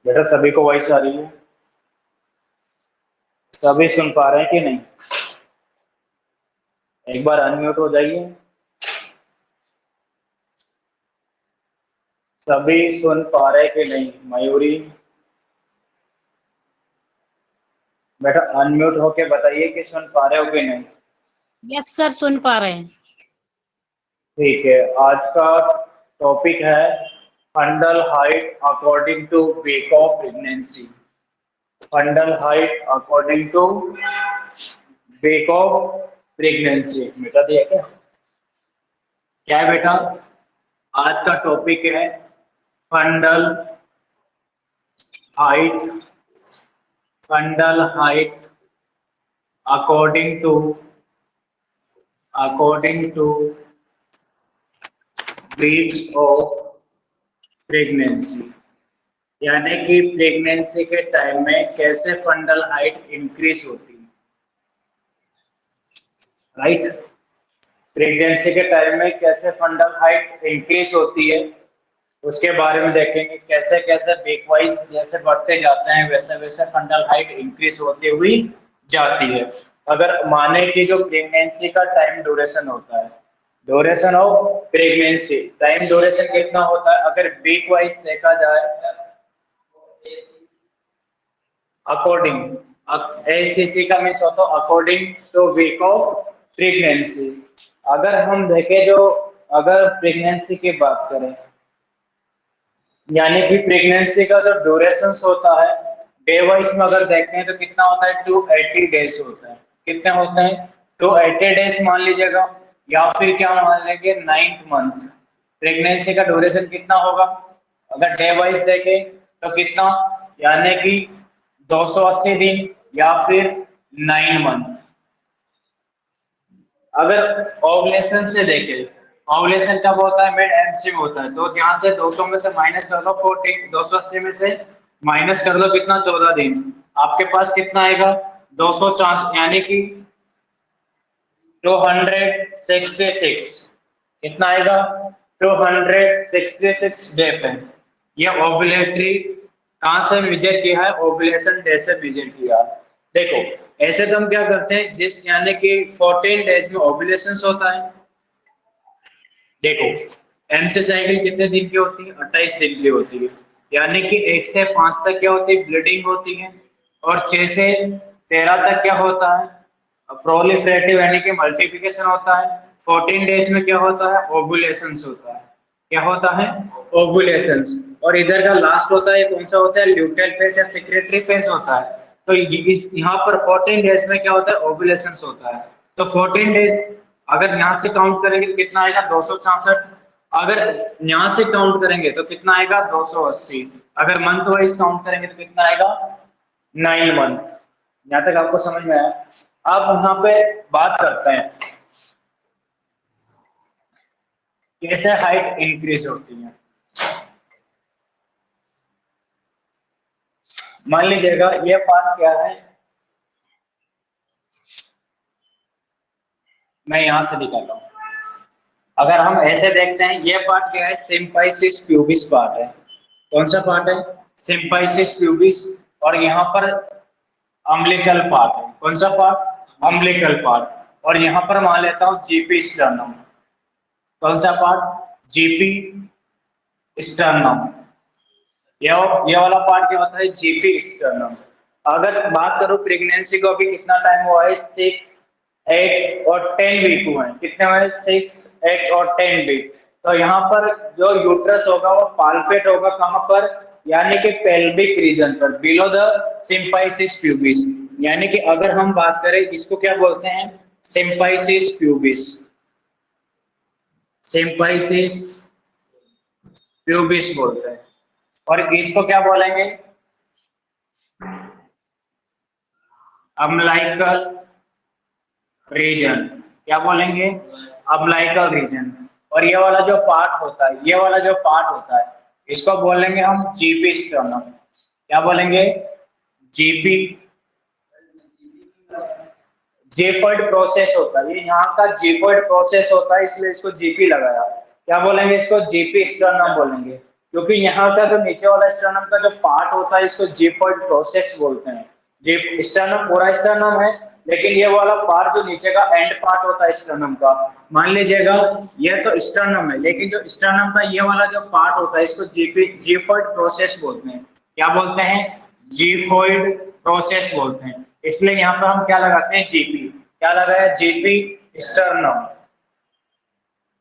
बेटा सभी को वॉइस आ रही है? सभी सुन पा रहे हैं कि नहीं? एक बार अनम्यूट हो जाइए। सभी सुन पा रहे कि नहीं? मयूरी बेटा अनम्यूट होके बताइए कि सुन पा रहे हो कि नहीं। यस सर, सुन पा रहे हैं। ठीक है, आज का टॉपिक है fundal height according to week of pregnancy. Fundal height according to week of pregnancy. बेटा दिया क्या? क्या है बेटा? आज का टॉपिक है fundal height, फंडल height according two weeks of pregnancy, यानी कि प्रेगनेंसी के टाइम में कैसे फंडल हाइट इंक्रीज होती है। राइट, प्रेगनेंसी के टाइम में कैसे फंडल हाइट इंक्रीज होती है उसके बारे में देखेंगे। कैसे कैसे वीक वाइज जैसे बढ़ते जाते हैं वैसे वैसे फंडल हाइट इंक्रीज होती हुई जाती है। अगर माने कि जो प्रेगनेंसी का टाइम ड्यूरेशन होता है, duration of pregnancy, time duration कितना होता है अगर वीक वाइज देखा जाए, अकॉर्डिंग एसीसी का मीन्स होता है according to week of pregnancy. अगर हम देखें जो अगर प्रेगनेंसी की बात करें, यानी कि प्रेगनेंसी का जो ड्यूरेशन होता है डे वाइज में अगर देखते हैं तो कितना होता है 280 डेज होता है। कितने होते हैं? 280 डेज मान लीजिएगा, या फिर क्या मान लेंगे 9th मंथ। प्रेगनेंसी का ड्यूरेशन कितना होगा अगर डे वाइज देखें तो कितना, यानी कि 280 दिन या फिर 9 मंथ। अगर ओवुलेशन से देखें, ओवुलेशन कब होता है? मिड एमसी में होता है। तो यहाँ से 200 में से माइनस कर दो 14, 280 में से माइनस कर दो कितना, 14 दिन। आपके पास कितना आएगा? 264, यानी कि 266। कितना आएगा? 266 डे पे ये ओवुलेटरी कहाँ से मेजर किया है? ओवुलेशन डे से मेजर किया। देखो ऐसे तो हम क्या करते हैं, जिस यानी कि 14 डेज में ओवुलेशन होता है। देखो एमसी साइकिल कितने दिन की होती है? 28 दिन की होती है। यानी कि 1 से 5 तक क्या होती है? ब्लीडिंग होती है। और 6 से 13 तक क्या होता है? प्रोलिफरेटिव यानी कि मल्टीप्लिकेशन होता है। 14 डेज में क्या होता है? ओवुलेशन होता है। क्या होता है? ओवुलेशन। और इधर का लास्ट होता है कौन सा होता है? ल्यूटेल फेज या सेक्रेटरी फेज होता है। तो इस यहाँ पर 14 डेज में क्या होता है? ओवुलेशन होता है। तो 14 डेज अगर यहाँ से काउंट करेंगे तो कितना आएगा? 266। अगर यहाँ से काउंट करेंगे तो कितना आएगा? 280। अगर मंथ वाइज काउंट करेंगे तो कितना आएगा? 9 मंथ। यहाँ तक आपको समझ में आया? अब यहाँ पे बात करते हैं कैसे हाइट इंक्रीज होती है। मान लीजिएगा ये पार्ट क्या है, मैं यहां से निकालता हूं। अगर हम ऐसे देखते हैं ये पार्ट क्या है? सिम्फाइसिस प्यूबिस पार्ट है। कौन सा पार्ट है? Symphysis pubis. और यहाँ पर अम्बिलिकल पार्ट है। कौन सा पार्ट? Umbilical part. और यहाँ पर मान लेता हूँ जीपी स्टर्नम। कौन सा पार्ट? GP sternum. ये वाला पार्ट क्या होता है? GP sternum. अगर बात करूं प्रेगनेंसी को अभी कितना टाइम हुआ है? 6, 8 और 10 वीक हुए हैं। कितने हुए? 6, 8 और 10 वीक। तो यहाँ पर जो यूट्रस होगा वो पाल्पेट होगा कहाँ पर? यानी कि पेल्विक रीजन पर, बिलो द सिम्फाइसिस प्यूबिस। यानी कि अगर हम बात करें इसको क्या बोलते हैं? Symphysis pubis. सिम्फाइसिस प्यूबिस बोलते हैं। और इसको क्या बोलेंगे? Umbilical region. क्या बोलेंगे? Umbilical region. और ये वाला जो पार्ट होता है, ये वाला जो पार्ट होता है इसको बोलेंगे हम जीपी स्टर्नम। क्या बोलेंगे? जीपी। जेफर्ड प्रोसेस होता है, ये यहाँ का जेफर्ड प्रोसेस होता है इसलिए इसको जीपी लगाया। क्या बोलेंगे? इसको जीपी स्टर्नम बोलेंगे। क्योंकि यहाँ का जो नीचे वाला स्टर्नम का जो पार्ट होता है इसको जिफॉइड प्रोसेस बोलते हैं। जी स्टर्नम पूरा स्टर्नम है, लेकिन ये वाला पार्ट जो नीचे का एंड पार्ट होता है स्टर्नम का, मान लीजिएगा ये तो स्टर्नम है, लेकिन जो स्टर्नम का ये वाला जो पार्ट होता है इसको जिफॉइड प्रोसेस बोलते हैं। क्या बोलते हैं? जिफॉइड प्रोसेस बोलते हैं। इसलिए यहाँ पर हम क्या लगाते हैं? जीपी। क्या लगाया? GP sternum.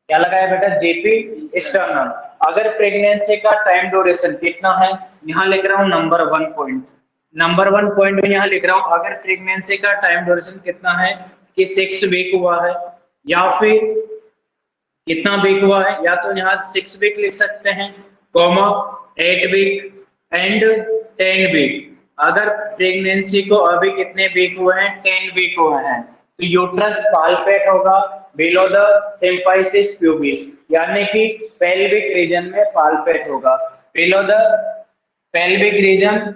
क्या लगाया बेटा? GP sternum. अगर प्रेगनेंसी का टाइम ड्यूरेशन कितना है, यहाँ लिख रहा हूँ नंबर 1 पॉइंट। नंबर 1 पॉइंट में यहाँ लिख रहा हूँ अगर प्रेगनेंसी का टाइम ड्यूरेशन कितना है कि 6 वीक हुआ है, या फिर कितना वीक हुआ है, या तो यहाँ 6 वीक लिख सकते हैं, कॉमा 8 वीक एंड 10 वीक। अगर प्रेगनेंसी को अभी कितने वीक हुए हैं? 10 वीक हुए हैं, तो यूट्रस पाल्पेट होगा बिलो द सिम्फाइसिस प्यूबिस, यानी कि पेल्विक रीजन में पाल्पेट होगा, below the pelvic region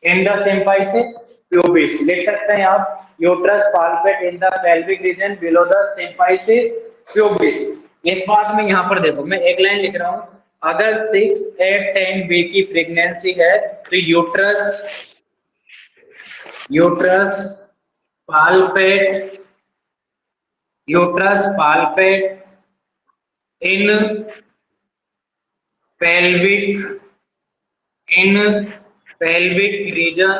in the symphysis pubis. लिख सकते हैं आप uterus palpate in the pelvic region below the symphysis pubis. इस बात में यहाँ पर देखो मैं एक लाइन लिख रहा हूँ, अगर 6, 8, 10 वीक की प्रेगनेंसी है तो uterus palpate in pelvic region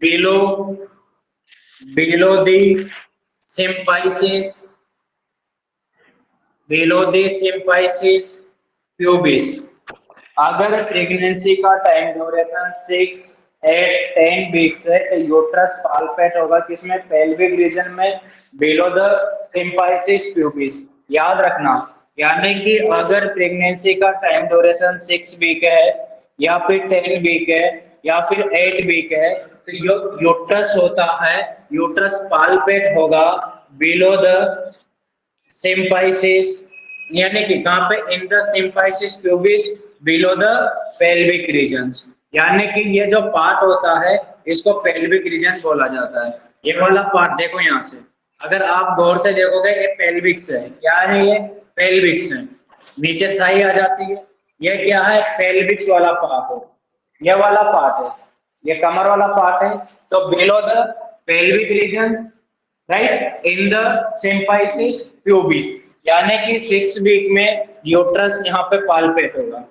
below the symphysis pubis। अगर प्रेगनेंसी का टाइम ड्यूरेशन 6, 8, 10 वीक्स है तो यूट्रस पाल्पेट होगा किसमें? पेल्विक रीजन में बिलो द सिम्फाइसिस प्यूबिस। याद रखना, यानी कि अगर प्रेगनेंसी का टाइम ड्यूरेशन 6 वीक है, या फिर 10 वीक है, या फिर 8 वीक है, तो यूट्रस होता है, यूट्रस पाल्पेट होगा बिलो द सिम्फाइसिस, यानी कि कहां पे? In the symphysis pubis below the pelvic regions. यानी कि ये जो पार्ट होता है इसको पेल्विक रीजन बोला जाता है। ये वाला पार्ट देखो यहाँ से, अगर आप गौर से देखोगे ये पेल्विक्स है। क्या है ये? पेल्विक्स है। नीचे थाई आ जाती है, ये क्या है? पेल्विक्स वाला पार्ट है, ये वाला पार्ट है, ये कमर वाला पार्ट है। तो below the pelvic regions right in the symphysis pubis, यानी कि 6 वीक में यूट्रस यहाँ पे पाल्पेट होगा।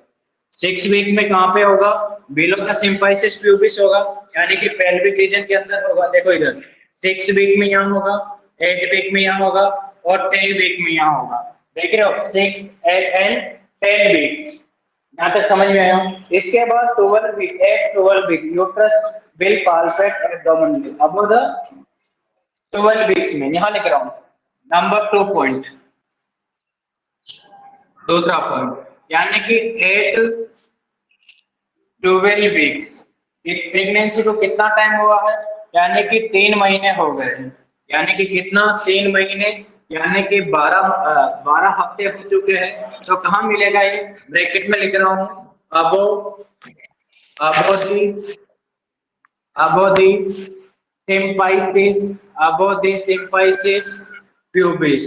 6 वीक में कहाँ पे होगा? बिलो द सिम्फाइसिस प्यूबिस होगा, यानी कि पेल्विक रीजन के अंदर होगा। देखो इधर 6 वीक में यहाँ होगा, 8 वीक में यहाँ होगा और 10 वीक में यहाँ होगा। देख रहे हो? 6, 8 एंड 10 वीक। यहाँ तक समझ में आया? इसके बाद 12 week, 8, 12 week uterus will palpate abdominally above the 12 weeks में। यहाँ लिख रहा हूँ नंबर 2 पॉइंट, दूसरा पॉइंट, यानी कि 8, 12 वीक्स। प्रेगनेंसी को कितना टाइम हुआ है? यानी कि 3 महीने हो गए हैं। यानी कि कितना? 3 महीने, यानी कि 12 हफ्ते हो चुके हैं। तो कहाँ मिलेगा ये? ब्रैकेट में लिख रहा हूँ above the symphysis pubis।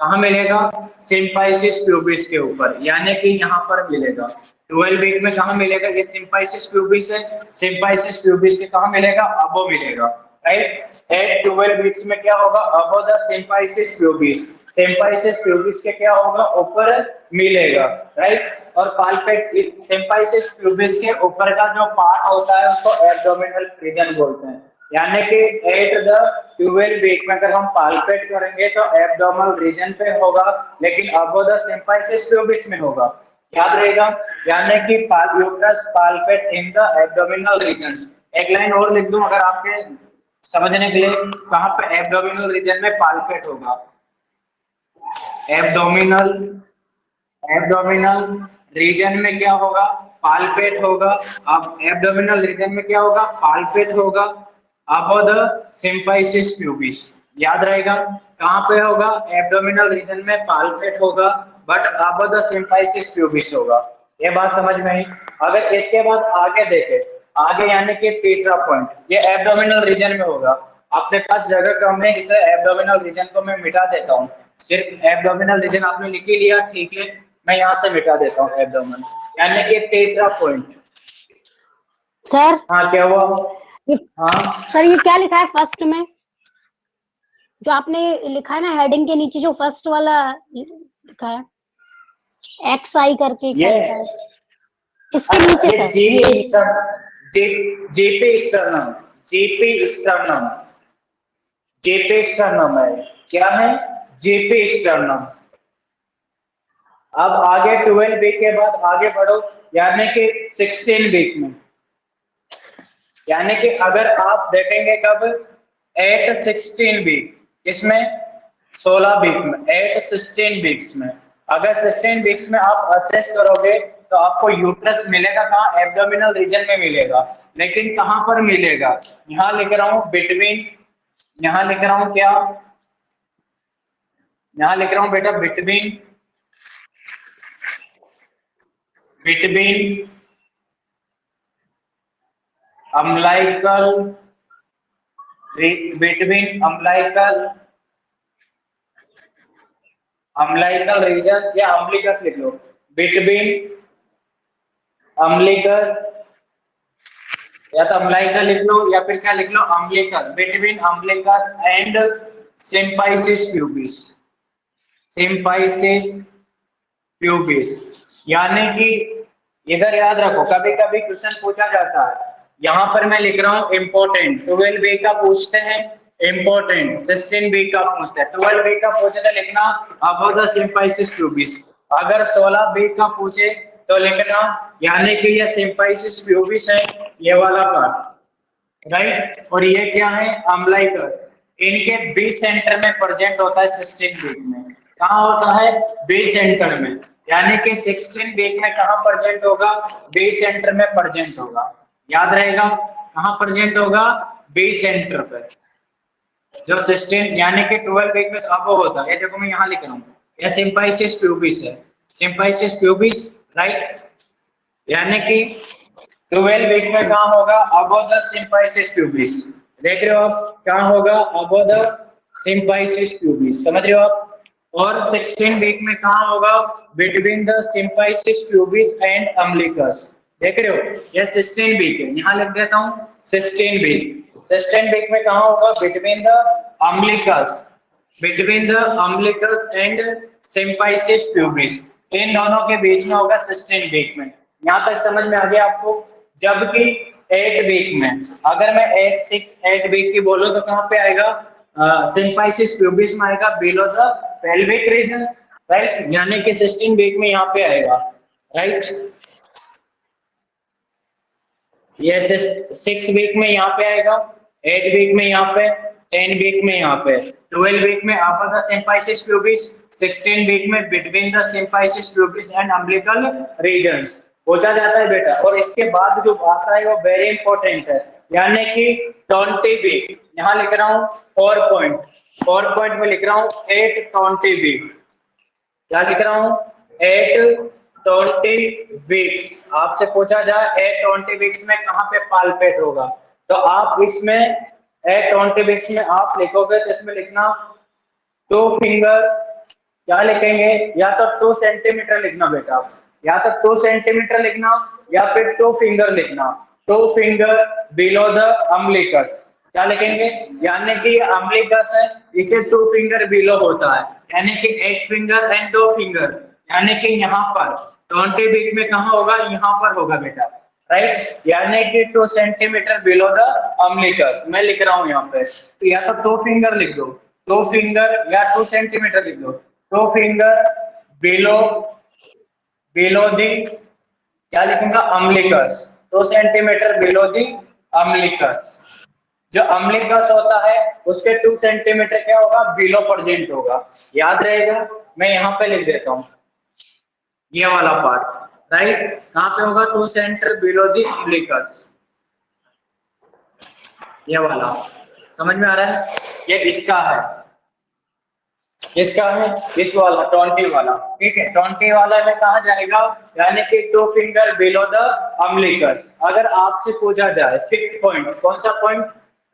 कहाँ मिलेगा? सिम्फाइसिस प्यूबिस के ऊपर, यानी कि यहाँ पर मिलेगा। 12 वीक में कहाँ मिलेगा? ये सिम्फाइसिस प्यूबिस है, सिम्फाइसिस प्यूबिस के कहाँ मिलेगा? अबो मिलेगा, राइट। 8, 12 वीक्स में क्या होगा? Above the symphysis pubis. Symphysis pubis के क्या होगा? ऊपर मिलेगा, राइट। और पाल्पेट सिम्फाइसिस प्यूबिस के ऊपर का जो पार्ट होता है उसको एब्डोमिनल रीजन बोलते हैं। यानी कि 8 द 12 वीक में अगर हम पाल्पेट करेंगे तो एब्डोमिनल रीजन पे होगा, लेकिन अबव द सिम्फाइसिस प्यूबिस में होगा। याद रहेगा, यानी कि uterus palpate in the abdominal region. एक लाइन और लिख दूं अगर आपके समझने के लिए, कहां पे एब्डोमिनल रीजन में पाल्पेट होगा? एब्डोमिनल रीजन में क्या होगा? पाल्पेट होगा। अब एब्डोमिनल रीजन में क्या होगा? पाल्पेट होगा अबव द सिम्फाइसिस प्यूबिस। याद रहेगा, कहां पे होगा? एब्डोमिनल रीजन में पाल्पेट होगा, but above the symphysis pubis होगा। ये बात समझ में आई? अगर इसके बाद आगे देखें, आगे यानी कि तीसरा पॉइंट, ये एब्डोमिनल रीजन में होगा। आपके पास जगह कम है, इसे एब्डोमिनल रीजन को मैं मिटा देता हूँ। सिर्फ एब्डोमिनल रीजन आपने लिख ही लिया, ठीक है, मैं यहाँ से मिटा देता हूँ एब्डोमिनल। यानी कि तीसरा पॉइंट। सर हाँ क्या हुआ? ये हाँ सर ये क्या लिखा है फर्स्ट में, जो आपने लिखा है ना हेडिंग के नीचे जो फर्स्ट वाला लिखा है एक्स आई करके, क्या ये लिखा है इसके नीचे ये सर? जीपी ये GP sternum, GP sternum, GP sternum है। क्या है? GP sternum. अब आगे 12 वीक के बाद आगे बढ़ो, यानी कि 16 वीक में, यानी कि अगर आप देखेंगे कब, एट 16 वीक, इसमें 16 वीक में, एट 16 वीक्स में, अगर 16 वीक्स में आप असेस करोगे तो आपको यूट्रस मिलेगा कहाँ? एब्डोमिनल रीजन में मिलेगा। लेकिन कहाँ पर मिलेगा? यहाँ लिख रहा हूँ बिटवीन, यहाँ लिख रहा हूँ क्या, यहाँ लिख रहा हूँ बेटा between, between umbilical, between umbilical region, या अम्लिकस लिख लो, बिटवीन अम्लिकस, या तो अम्लाइकल लिख लो या फिर क्या लिख लो, अम्लिकस, between अम्लिकस and symphysis pubis, सिम्पाइसिस pubis. यानी कि इधर याद रखो, कभी कभी क्वेश्चन पूछा जाता है, यहाँ पर मैं लिख रहा हूँ इम्पोर्टेंट, 12 वीक का पूछते हैं, इम्पोर्टेंट 16 वीक का पूछते हैं, 12 वीक का पूछे तो लिखना अबाउट द सिम्पाइसिस प्यूबिस, अगर 16 वीक का पूछे तो लिखना, यानी कि ये सिम्पाइसिस प्यूबिस है, ये वाला पार्ट, राइट। और ये क्या है? अम्लाइकस। इनके बी सेंटर में प्रेजेंट होता है 16 वीक में। कहाँ होता है? बी सेंटर में। यानी कि 16 वीक में कहाँ प्रेजेंट होगा? बी सेंटर में प्रेजेंट होगा। याद रहेगा कहाँ प्रेजेंट होगा? बी सेंटर पे। जो 16 यानी कि 12 वीक में तो अब होता है, देखो मैं यहाँ लिख रहा हूँ, ये सिम्पाइसिस प्यूबिस है, सिम्पाइसिस प्यूबिस, राइट। यानी कि 12 वीक में कहाँ होगा? Above the symphysis pubis. देख रहे हो आप, कहाँ होगा? अबव द सिम्पाइसिस प्यूबिस, समझ रहे हो आप। और 16 वीक में कहाँ होगा? Between the symphysis pubis and umbilicus. देख रहे हो, ये 16 वीक है, यहाँ लिख देता हूँ 16 वीक। 16 वीक में कहाँ होगा? Between the umbilicus, between the umbilicus and symphysis pubis, इन दोनों के बीच में होगा 16 वीक में। यहाँ तक समझ में आ गया आपको? जबकि 8 वीक में, अगर मैं 8 वीक की बोलूं तो कहाँ पे आएगा? सिम्पाइसिस प्यूबिस में आएगा, below the pelvic regions, right. यानी कि 16 वीक में यहाँ पे आएगा, राइट। ये 6 वीक में यहाँ पे आएगा, 8 वीक में यहाँ पे, 10 वीक में यहाँ पे, 12 वीक में upper the symphysis pubis, 16 week में between the symphysis pubis and umbilical regions. पूछा जाता है बेटा। और इसके बाद जो आता है वो वेरी इंपॉर्टेंट है, यानी कि 20 वीक। यहाँ लिख रहा हूँ 4 पॉइंट में लिख रहा हूँ 8 20 वीक। क्या लिख रहा हूँ? 8 20 वीक्स। आपसे पूछा जाए 8 20 वीक्स में कहाँ पे पाल्पेट होगा, तो आप इसमें 8 20 वीक्स में आप लिखोगे तो इसमें लिखना 2 फिंगर, क्या लिखेंगे? या तो 2 सेंटीमीटर लिखना बेटा, या तो 2 सेंटीमीटर लिखना या फिर 2 फिंगर लिखना, 2 फिंगर बिलो द अम्लिकस। क्या लिखेंगे? यानी कि अम्लिकस है, इसे 2 फिंगर बिलो होता है, यानी कि 1 फिंगर एंड 2 फिंगर, यानी कि यहाँ पर 20 वीक में कहाँ होगा? यहाँ पर होगा बेटा, राइट। यानी कि 2 सेंटीमीटर बिलो द अम्लिकस। मैं लिख रहा हूँ यहाँ पे, तो या तो 2 फिंगर लिख दो, 2 फिंगर, या 2 सेंटीमीटर लिख दो, 2 फिंगर बिलो, बिलो दी, क्या लिखूंगा? अम्लिकस, 2 सेंटीमीटर बिलो दी अम्लिकस। जो अम्लिकस होता है उसके 2 सेंटीमीटर क्या होगा? बिलो प्रेजेंट होगा। याद रहेगा? मैं यहाँ पे लिख देता हूँ ये वाला पार्ट, राइट। कहाँ पे होगा? 2 सेंटीमीटर बिलो दी अम्लिकस, ये वाला। समझ में आ रहा है? ये इसका है, इसका है, इस वाला 20 वाला, ठीक है। 20 वाला में कहा जाएगा? यानी कि 2 फिंगर बिलो द अम्लिकस। अगर आपसे पूछा जाए 5th पॉइंट, कौन सा पॉइंट?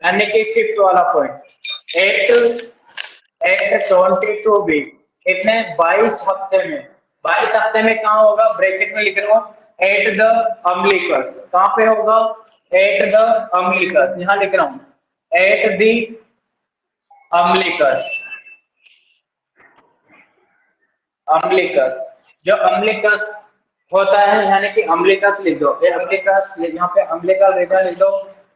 यानी कि 5th वाला पॉइंट, 8 22 वीक, कितने? 22 हफ्ते में। 22 हफ्ते में कहाँ होगा? ब्रैकेट में लिख रहा हूँ एट द अम्बिलिकस। कहां पे होगा? एट द अम्बिलिकस, यहां लिख रहा हूं एट द अम्बिलिकस। अम्बिलिकस, जो अम्बिलिकस होता है यानी कि अम्बिलिकस लिख दो, ये अम्बिलिकस, यहाँ पे अम्बिलिकल रेखा लिख दो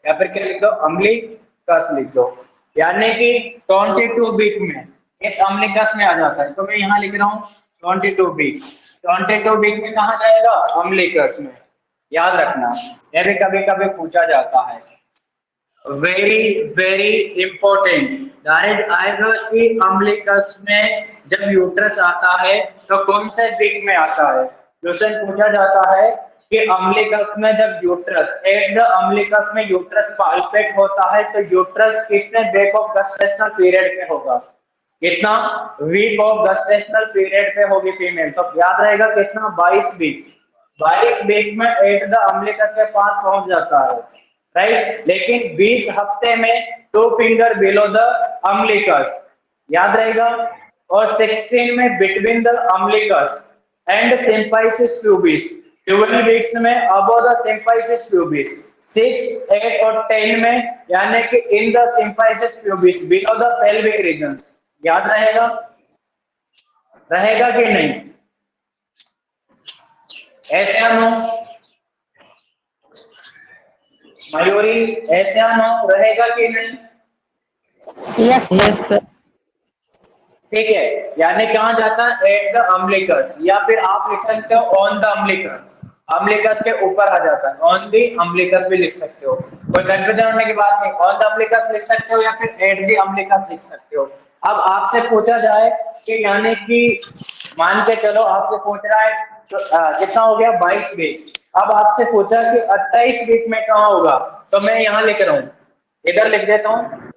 या फिर क्या लिख दो? अम्बिलिकस लिख दो, यानी कि 22 बीट में इस अम्बिलिकस में आ जाता है। तो मैं यहाँ लिख रहा हूँ 22 बीट। 22 बीट में कहाँ जाएगा? अम्बिलिकस में। याद रखना, यह भी कभी कभी पूछा जाता है। वेरी वेरी इंपॉर्टेंट, डायरेक्ट आएगा कि अम्बिलिकस में जब यूट्रस आता है तो कौन से बीट में आता है। क्वेश्चन पूछा जाता है कि अम्बिलिकस में जब यूट्रस, एट द अम्बिलिकस में यूट्रस पाल्पेट होता है तो यूट्रस कितने वीक ऑफ गेस्टेशनल पीरियड पे होगा? कितना वीक ऑफ गेस्टेशनल पीरियड पे होगी फीमेल? तो याद रहेगा कितना? 22 वीक। 22 वीक में एट द अम्बिलिकस के पास पहुंच जाता है, राइट। लेकिन 20 हफ्ते में 2 फिंगर बिलो द अम्बिलिकस, याद रहेगा। और 16 में between the umbilicus and symphysis pubis. 12 weeks में अबव द सिम्फाइसिस प्यूबिस। 6, 8 और 10 में यानी कि in the symphysis pubis below the pelvic regions. याद रहेगा? रहेगा कि नहीं? ऐसे नो मयूरी, ऐसे नो रहेगा कि नहीं? Yes sir. ठीक है, यानी कहां जाता है? एट द अम्बिलिकस, या फिर आप लिख सकते हो ऑन द अम्बिलिकस। अम्बिलिकस के ऊपर आ जाता है, ऑन द अम्बिलिकस भी लिख सकते हो, कोई कंफ्यूजन होने की बात नहीं। ऑन द अम्बिलिकस लिख सकते हो या फिर एट द अम्बिलिकस लिख सकते हो। अब आपसे पूछा जाए कि यानी कि मान के चलो आपसे पूछ रहा है तो कितना हो गया? 22 वीक। अब आपसे पूछा कि 28 वीक में कहां होगा, तो मैं यहाँ लिख रहा हूँ, इधर लिख देता हूँ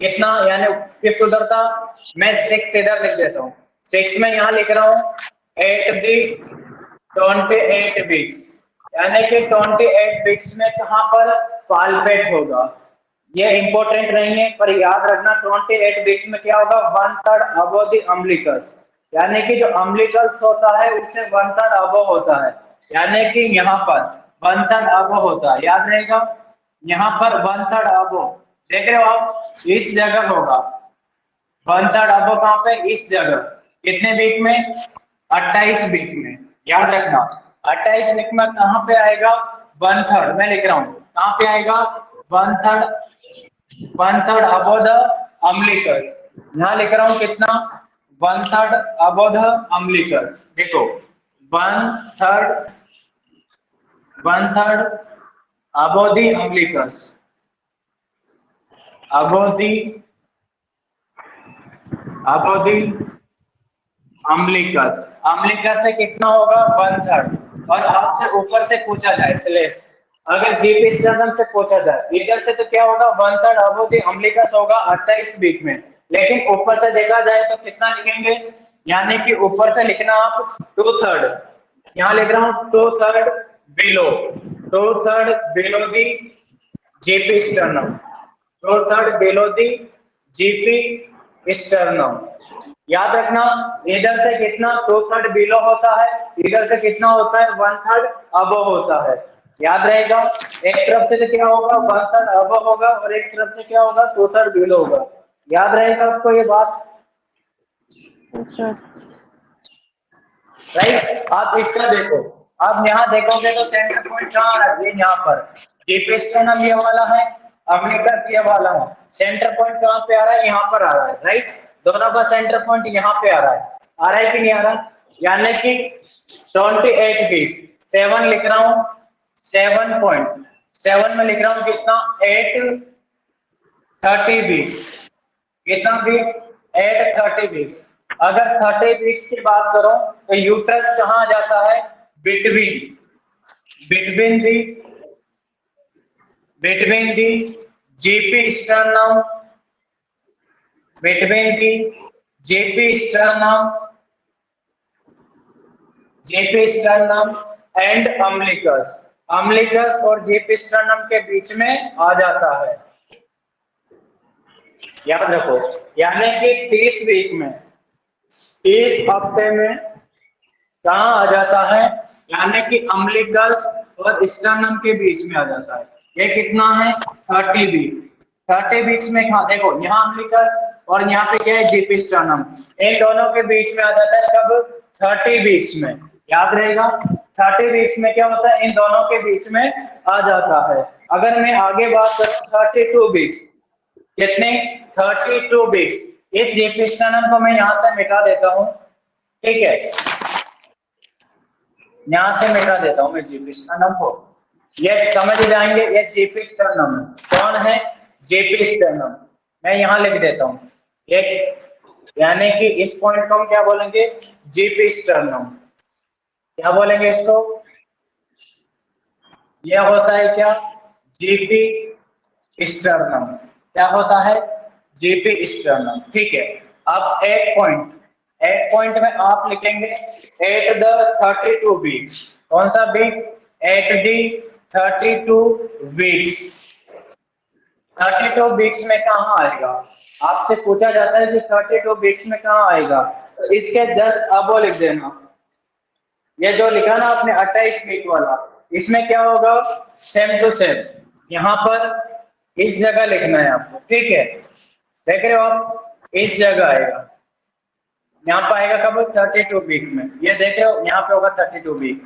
कितना, यानी 5 उधर था, मैं 6 इधर लिख देता हूँ। 6 में यहाँ लिख रहा हूँ एट दी 28 वीक्स, यानी कि 28 वीक्स में कहाँ पर पाल्पेट होगा। ये इंपॉर्टेंट नहीं है पर याद रखना 28 वीक्स में क्या होगा? 1/3 अबव द अम्बिलिकस, यानी कि जो अम्बिलिकस होता है उससे 1/3 अबव होता है, यानी कि यहाँ पर 1/3 अबव होता है। याद रहेगा, यहाँ पर 1/3 अबव, देख रहे हो आप, इस जगह होगा 1/3 अबव। कहाँ पे? इस जगह। कितने वीक में? 28 वीक में। याद रखना 28 वीक में कहाँ पे आएगा? 1/3, मैं लिख रहा हूँ कहाँ पे आएगा? 1/3 अबव द अम्बिलिकस। यहाँ लिख रहा हूँ कितना? 1/3 अबव द अम्बिलिकस। देखो 1/3 above the umbilicus, above the umbilicus. Umbilicus से कितना होगा? 1/3। और आपसे ऊपर से पूछा जाए स्लेश, अगर जीपी स्टर्नम से पूछा जाए इधर से तो क्या होगा? 1/3 अबव द अम्बिलिकस होगा 28 वीक में, लेकिन ऊपर से देखा जाए तो कितना लिखेंगे? यानी कि ऊपर से लिखना आप 2/3, यहाँ लिख रहा हूँ 2/3 below, 2/3 below the GP sternum, 2/3 below the GP sternum. याद रखना इधर से कितना? 2/3 बिलो होता है, इधर से कितना होता है? 1/3 अबव होता है। याद रहेगा, एक तरफ से तो क्या होगा? 1/3 अबव होगा और एक तरफ से क्या होगा? 2/3 बिलो होगा। याद रहेगा आपको ये बात? राइट। आप इसका देखो, आप यहाँ देखोगे तो सेंटर पॉइंट कहाँ आ रहा है? ये यहाँ पर डीप स्टर्नम ये वाला है, अम्बिलिकस ये वाला है। सेंटर पॉइंट कहाँ पे आ रहा है? यहाँ पर आ रहा है, राइट। दोनों का सेंटर पॉइंट यहाँ पे आ रहा है कि नहीं आ रहा? यानी कि 28 वीक, 7 लिख रहा हूँ, 7 में लिख रहा हूँ कितना? 8 30 वीक्स। कितना वीक्स? 8 30 वीक्स। अगर 30 वीक्स की बात करो तो यूट्रस कहाँ जाता है? Between the GP sternum, between the GP sternum and umbilicus. Umbilicus और जीपी स्टर्नम के बीच में आ जाता है। याद रखो, यानी कि 30 वीक में, 30 हफ्ते में कहाँ आ जाता है? यानी कि अम्बिलिकस और स्टर्नम के बीच में आ जाता है। ये कितना है 30 बीट। 30 बीट्स में कहा देखो यहाँ अम्बिलिकस और यहाँ पे क्या है जीपी स्टर्नम, इन दोनों के बीच में आ जाता है कब 30 बीट्स में। याद रहेगा 30 बीट्स में क्या होता है इन दोनों के बीच में आ जाता है। अगर मैं आगे बात करूं 32 बीट्स, कितने 32 बीट्स, इस जीपी स्टर्नम को मैं यहाँ से मिटा देता हूँ, ठीक है, यहाँ से मिटा देता हूँ मैं जीपी स्टर्नम को, ये समझ जाएंगे ये जीपी स्टर्नम कौन है, जीपी स्टर्नम मैं यहाँ लिख देता हूँ एक, यानी कि इस पॉइंट को हम क्या बोलेंगे जीपी स्टर्नम, क्या बोलेंगे इसको, यह होता है क्या जीपी स्टर्नम, क्या होता है जीपी स्टर्नम, ठीक है। अब एक पॉइंट में आप लिखेंगे एट द 32 बीट्स, कौन सा beat, at the 32 beats. 32 beats में कहाँ आएगा, आपसे पूछा जाता है कि 32 बीट्स में कहाँ आएगा, तो इसके जस्ट अबो लिख देना, ये जो लिखा ना आपने 28 बीट वाला, इसमें क्या होगा सेम टू सेम, यहाँ पर इस जगह लिखना है आपको, ठीक है, देख रहे हो आप, इस जगह आएगा, यहाँ पर आएगा कब 32 बीट में, ये देख रहे हो यहाँ पे होगा 32 बीट,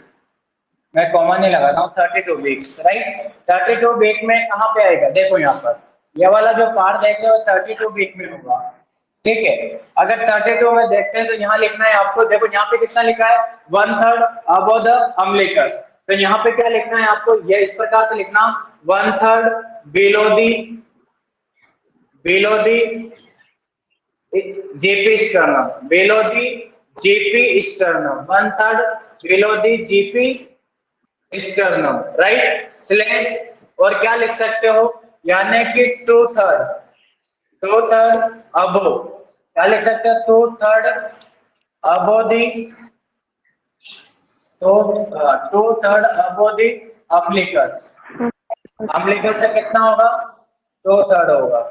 मैं कॉमा नहीं लगाता हूँ 32 बीट्स, राइट। 32 बीट में कहाँ पे आएगा, देखो यहाँ पर ये वाला जो पार्ट देख रहे हो 32 बीट में होगा, ठीक है। अगर 32 में देखते हैं तो यहाँ लिखना है आपको, देखो यहाँ पे कितना लिखा है 1/3 अबव द अम्बिलिकस, तो यहाँ पे क्या लिखना है आपको, ये इस प्रकार से लिखना 1/3 below the GP sternum, below the GP sternum, 1/3 below the GP sternum, right slash, और क्या लिख सकते हो, यानी कि 2/3 अबो, क्या लिख सकते हो 2/3 अबो दी, 2/3 अबो दी अम्बिलिकस, अम्बिलिकस से कितना होगा 2/3 होगा,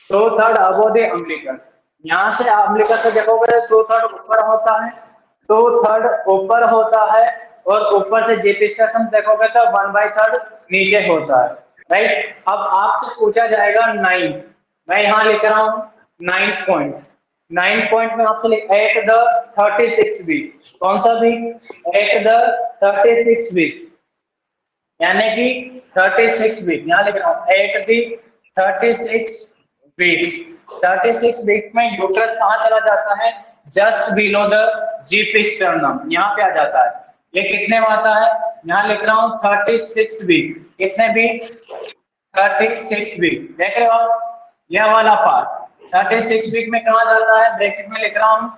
2/3 अबो दी अम्बिलिकस, यहाँ से अम्बिलिकस से देखोगे 2/3 ऊपर होता है, 2/3 ऊपर होता है, और ऊपर से जीपी स्टर्नम देखोगे तो 1/3 नीचे होता है, राइट। अब आपसे पूछा जाएगा 9, मैं यहाँ लिख रहा हूँ 9 पॉइंट में आपसे एट द 36 बीट, कौन सा बीट एट द 36 बीट, यानी कि 36 बीट, यहाँ लिख रहा हूँ एट द 36 बीट्स। 36 बीट में यूट्रस कहाँ चला जाता है, just below the GP sternum, यहाँ पे आ जाता है, ये कितने में आता है, यहाँ लिख रहा हूँ 36 बीट, कितने बीट 36 बीट, देख रहे हो यह वाला पार्ट 36 बीट में कहा जाता है, ब्रैकेट में लिख रहा हूं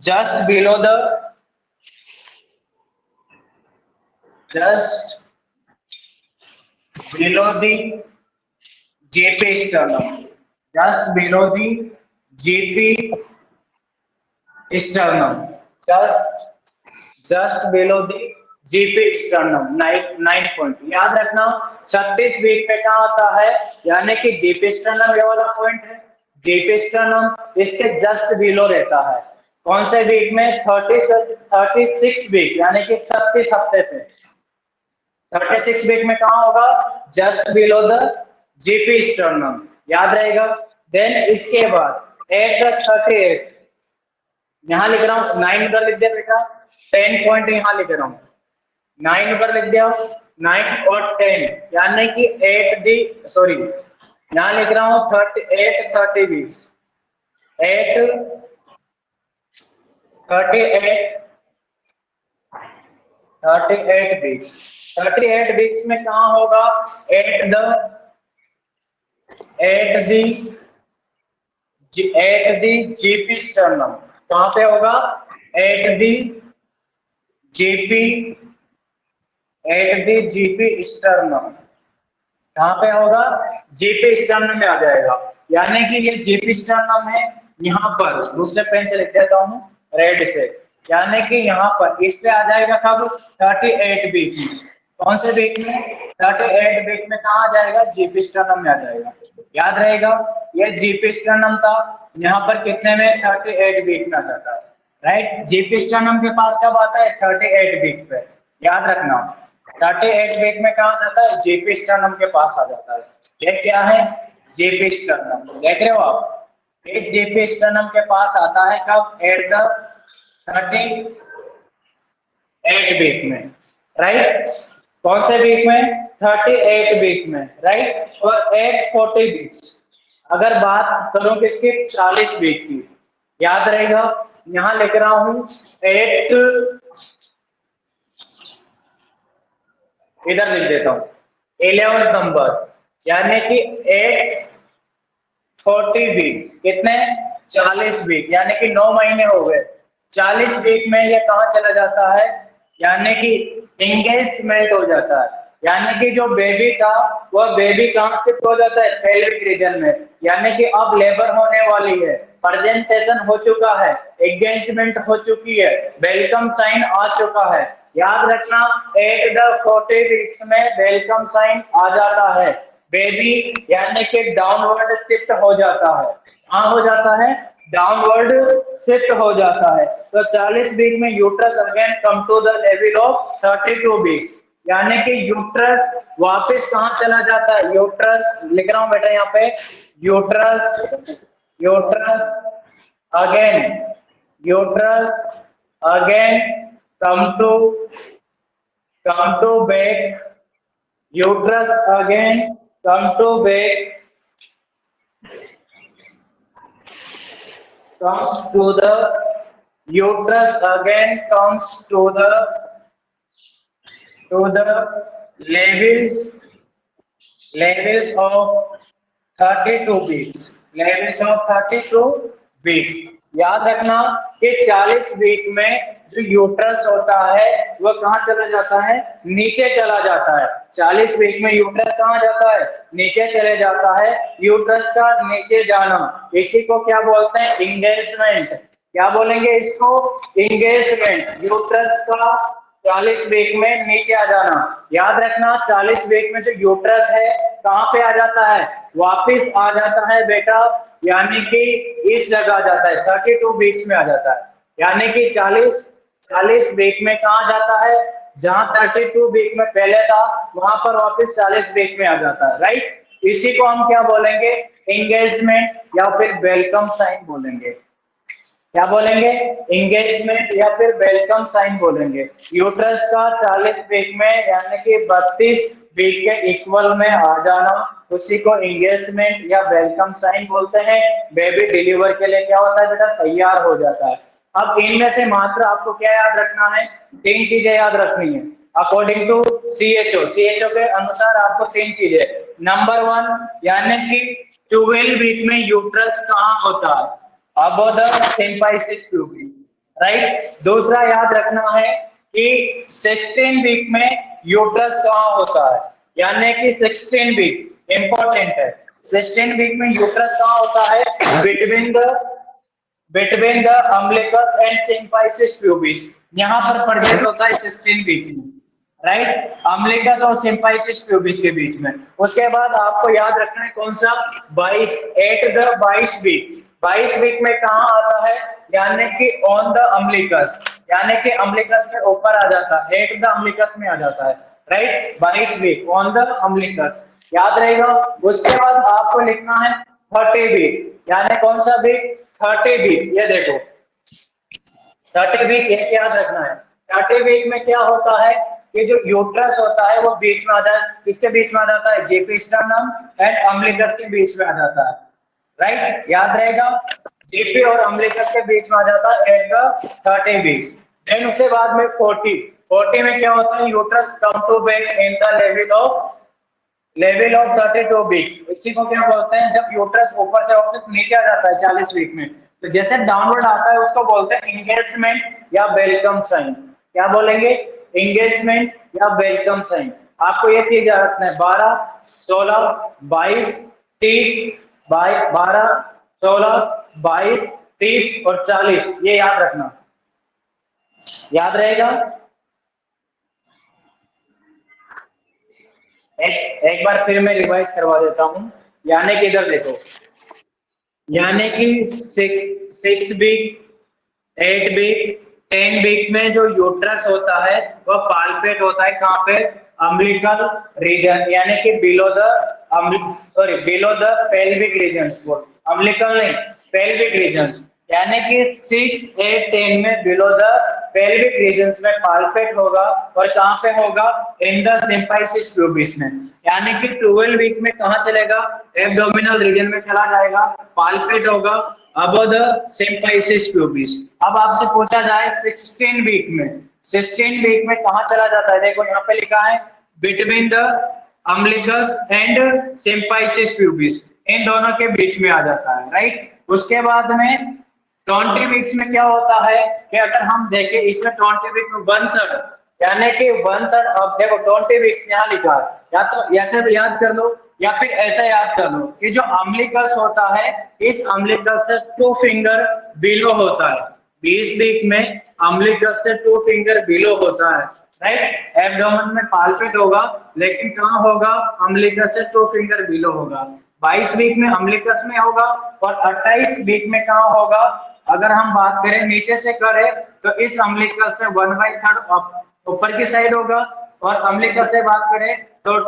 just below the GP sternum, just below the GP sternum, just below the GP sternum, 9 point याद रखना। 36 बीट पे कहाँ आता है, यानी कि जीपी स्टर्नम ये वाला पॉइंट है, जीपी स्टर्नम इसके जस्ट बिलो रहता है, कौन से बीट में 36 बीट, यानी कि 36 हफ्ते पे 36 बीट में कहाँ होगा, just below the GP sternum, याद रहेगा। देन इसके बाद एट द 38, यहाँ लिख रहा हूँ 9 उधर लिख दिया बेटा, 10 पॉइंट यहाँ लिख रहा हूँ, 9 उधर लिख दिया, 9 और 10, यानी कि 8 दी सॉरी यहाँ लिख रहा हूँ 30 बीट्स, 38 बीट्स, 38 बीट्स में कहाँ होगा, एट दी जीपी स्टर्नम, कहाँ पे होगा, एट दी जीपी स्टर्नम, कहाँ पे होगा, जीपी स्टर्नम में आ जाएगा, यानी कि ये जीपी स्टर्नम है, यहाँ पर दूसरे पेन से लिख देता हूँ रेड से, यानी कि यहाँ पर इस पे आ जाएगा कब 38 बीट में, कौन से बीट में 38 बीट में कहाँ आ जाएगा, जीपी स्टर्नम में आ जाएगा, याद रहेगा। ये जीपी स्टर्नम था, यहाँ पर कितने में 38 बीट में आ जाता है, राइट। जीपिस्टर्नम के पास कब आता है? 38 वीक पे, याद रखना। 38 वीक में कहाँ जाता है? जीपिस्टर्नम के पास आ जाता है। ये क्या है? जीपिस्टर्नम, देख रहे हो आप? इस जीपिस्टर्नम के पास आता है कब? एट द 38 वीक में, राइट। कौन से वीक में? 38 वीक में, राइट। और एट 40 वीक्स, अगर बात करूं किसकी? 40 वीक की, याद रहेगा। यहां लिख रहा हूं 8, इधर लिख देता हूं 11 नंबर, यानी कि 840 वीक्स, कितने? 40 वीक, यानी कि 9 महीने हो गए। 40 वीक में ये कहाँ चला जाता है? यानी कि एंगेजमेंट हो जाता है, यानी कि जो बेबी था वह बेबी कहाँ शिफ्ट हो जाता है? पेल्विक रीजन में, यानी कि अब लेबर होने वाली है, प्रेजेंटेशन हो चुका है, एंगेजमेंट हो चुकी है, वेलकम साइन आ चुका है। याद रखना, एट द 40 वीक्स में वेलकम साइन आ जाता है, बेबी यानी कि डाउनवर्ड शिफ्ट हो जाता है। कहाँ हो जाता है? डाउनवर्ड शिफ्ट हो जाता है। तो 40 वीक में uterus again come to the level of 32 weeks, यानी कि यूट्रस वापस कहाँ चला जाता है? यूट्रस लिख रहा हूं बेटा यहाँ पे, uterus uterus again uterus again come to back, uterus again come to back, comes to the uterus again comes to the levels of 32 weeks, levels of 32 weeks। याद रखना कि 40 वीक में जो यूट्रस होता है वह कहाँ चला जाता है? नीचे चला जाता है। 40 वीक में यूट्रस कहाँ जाता है? नीचे चले जाता है। यूट्रस का नीचे जाना, इसी को क्या बोलते हैं? इंगेजमेंट। क्या बोलेंगे इसको? इंगेजमेंट। यूट्रस का 40 वीक में नीचे आ जाना। याद रखना, 40 वीक में जो यूट्रस है कहाँ पे आ जाता है? वापिस आ जाता है बेटा, यानी कि इस जगह आ जाता है, 32 वीक्स में आ जाता है। यानी कि 40 वीक में कहाँ जाता है? जहां 32 वीक में पहले था वहां पर वापस 40 वीक में आ जाता है, राइट। इसी को हम क्या बोलेंगे? एंगेजमेंट या फिर वेलकम साइन बोलेंगे। क्या बोलेंगे? एंगेजमेंट या फिर वेलकम साइन बोलेंगे। यूट्रस का 40 वीक में यानी कि 32 वीक के इक्वल में आ जाना, उसी को एंगेजमेंट या वेलकम साइन बोलते हैं। बेबी डिलीवर के लिए क्या होता है बेटा? तैयार हो जाता है। अब इनमें से मात्र आपको क्या याद रखना है? 3 चीजें याद रखनी है अकॉर्डिंग टू CHO। CHO के अनुसार आपको 3 चीजें। नंबर 1 यानी कि 12 वीक में यूट्रस कहाँ होता है? above the symphysis pubis, right. दूसरा याद रखना है कि 16 वीक में यूट्रस कहाँ होता है? यानी कि 16 वीक इंपॉर्टेंट है। 16 वीक में यूट्रस कहाँ होता है? Between the umbilicus and symphysis pubis, यहाँ पर प्रेजेंट होता है 16 वीक में, राइट। अम्बिलिकस और सिम्फाइसिस प्यूबिस के बीच में। उसके बाद आपको याद रखना है कौन सा? 22 एट द 22 वीक। 22 वीक में कहाँ आता है? यानी कि ऑन द अम्बिलिकस, यानी कि अम्बिलिकस के ऊपर आ जाता है, एट द अम्बिलिकस में आ जाता है, right. 22 week on the umbilicus, याद रहेगा। उसके बाद आपको लिखना है 30 वीक, यानी कौन सा वीक? 30 वीक। ये देखो 30 वीक, ये याद रखना है। 30 वीक में क्या होता है कि जो यूट्रस होता है वो बीच में आ जाता है। किसके बीच में आ जाता है? जीपिस्टर्नम एंड अम्बिलिकस के बीच में आ जाता है, राइट। याद रहेगा, जीपी और अम्बिलिकस के बीच में आ जाता है एट द 30 वीक्स। देन उसके बाद में 40 में क्या होता है? Uterus come to back in the level of 32 weeks. इसी को क्या बोलते हैं? जब यूट्रस ऊपर से वापस नीचे आ जाता है 40 वीक में, तो जैसे डाउनवर्ड आता है उसको बोलते हैं एंगेजमेंट या वेलकम साइन। क्या बोलेंगे? एंगेजमेंट या वेलकम साइन। आपको ये चीज याद रखना है। 12, 16, 22, 30, 12, 16, 22, 30 और 40, ये याद रखना, याद रहेगा। एक बार फिर मैं रिवाइज करवा देता हूं। यानी कि इधर देखो, यानी कि 6 वीक 8 वीक 10 वीक में जो यूट्रस होता है वह पाल्पेट होता है कहाँ पे, अम्बिलिकल रीजन, यानी कि below the below the pelvic regions, umbilical नहीं पेल्विक रीजन्स, यानी कि 6, 8, 10 में बिलो द पेल्विक रीजन्स में पाल्पेट होगा। और कहाँ पे होगा, इन द सिम्पाइसिस प्यूबिस में, यानी कि 12 वीक में कहाँ चलेगा, एब्डोमिनल रीजन में चला जाएगा, पाल्पेट होगा अबव द सिम्पाइसिस प्यूबिस। अब आपसे पूछा जाए 16 वीक में, 16 वीक में कहाँ चला जाता है, देखो यहाँ पे लिखा है between the umbilicus and symphysis pubis, इन दोनों के बीच में आ जाता है, राइट। उसके बाद में 20 वीक्स में क्या होता है कि अगर हम देखें इसमें 20 वीक में 1/3, यानी कि 1/3, अब देखो 20 वीक्स यहाँ लिखा है, या तो ऐसे भी याद कर लो या फिर ऐसा याद कर लो कि जो अम्बिलिकस होता है इस अम्बिलिकस से 2 फिंगर बिलो होता है, 20 वीक में अम्बिलिकस से 2 फिंगर बिलो होता है, राइट। एब्डोमेन में पाल्पेट होगा लेकिन कहाँ होगा, अम्बिलिकस से 2 फिंगर बिलो होगा। 22 वीक में अम्बिलिकस में होगा और 28 वीक में कहाँ होगा, अगर हम बात करें नीचे से करें तो इस अम्बिलिकस से 1/3 ऊपर की साइड होगा, और अम्बिलिकस से बात करें तो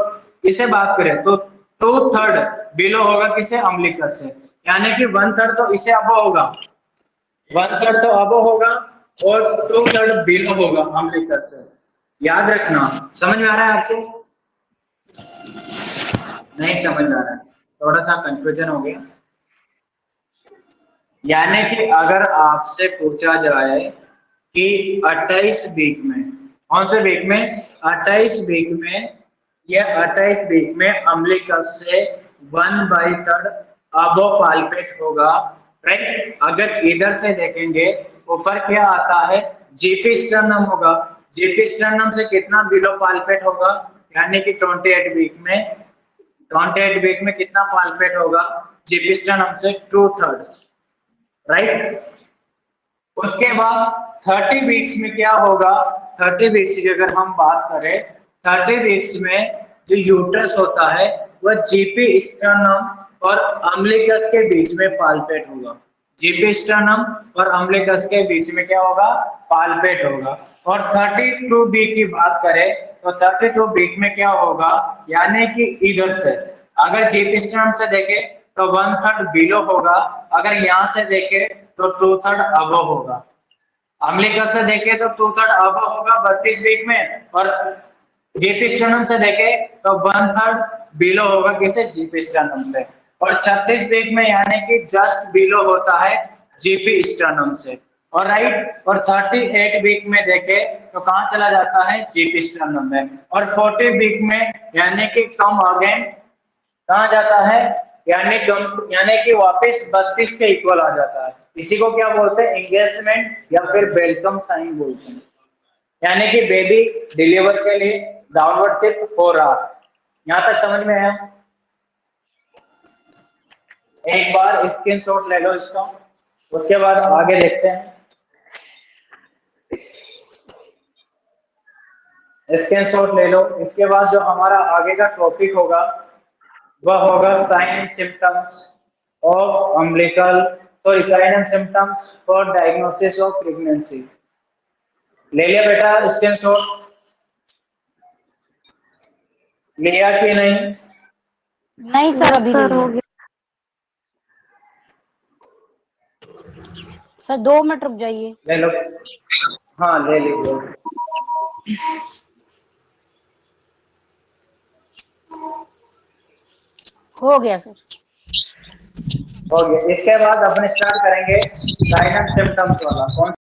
इसे बात करें तो 2/3 बिलो होगा किसे, अम्बिलिकस से, यानी कि 1/3 तो इसे अब होगा, 1/3 तो अब होगा और 2/3 बिलो होगा अम्बिलिकस से। याद रखना, समझ में आ रहा है आपको, नहीं समझ में आ रहा है, थोड़ा सा कंफ्यूजन हो गया। यानी कि अगर आपसे पूछा जाए कि 28 वीक में, कौन से वीक में, 28 वीक में, यह 28 वीक में अम्बिलिकस से 1/3 अबो पाल्पेट होगा, राइट। अगर इधर से देखेंगे ऊपर क्या आता है, जीपी स्टर्नम होगा, जीपी स्टर्नम से कितना बिलो पाल्पेट होगा, यानी कि 28 वीक में, 28 वीक में कितना पाल्पेट होगा, जीपी स्टर्नम से 2/3, राइट। उसके बाद 30 वीक्स में क्या होगा, 30 वीक्स की अगर हम बात करें, 30 वीक्स में जो यूट्रस होता है वह जीपी स्टर्नम और अम्बिलिकस के बीच में पाल्पेट होगा, जीपी स्टर्नम और अम्बिलिकस के बीच में क्या होगा, पाल्पेट होगा। और 32 वीक की बात करें तो 32 वीक में क्या होगा, यानी कि इधर से अगर जीपी स्टर्नम से देखें तो 1/3 बिलो होगा, अगर यहाँ से देखें तो 2/3 अबव होगा, अम्बिलिकस से देखें तो 2/3 अबव होगा 32 वीक में, और जीपी स्टर्नम से देखें तो 1/3 बिलो होगा किसे, जीपी स्टर्नम से। और 36 वीक में यानी कि जस्ट बिलो होता है जीपी स्टर्नम से, और राइट। और 38 वीक में देखें तो कहाँ चला जाता है, जीपी स्टर्नम में। और 40 वीक में यानी कि कम अगेन कहाँ जाता है, यानी कि वापस 32 के इक्वल आ जाता है। इसी को क्या बोलते हैं, एंगेजमेंट या फिर वेलकम साइन बोलते हैं, यानी कि बेबी डिलीवर के लिए डाउनवर्ड शिफ्ट हो रहा है। यहाँ तक समझ में आया, एक बार स्क्रीनशॉट ले लो इसका, उसके बाद आगे देखते हैं। स्क्रीनशॉट ले लो, इसके बाद जो हमारा आगे का टॉपिक होगा वह होगा sign and symptoms of umbilical, sign and symptoms for diagnosis of pregnancy. ले लिया बेटा स्क्रीनशॉट, लिया कि नहीं? नहीं सर, अभी नहीं है। सर 2 मिनट रुक जाइए। ले लो, हाँ ले लीजिए। हो गया सर, हो गया। इसके बाद अपन स्टार्ट करेंगे साइन एंड सिम्टम्स वाला। कौन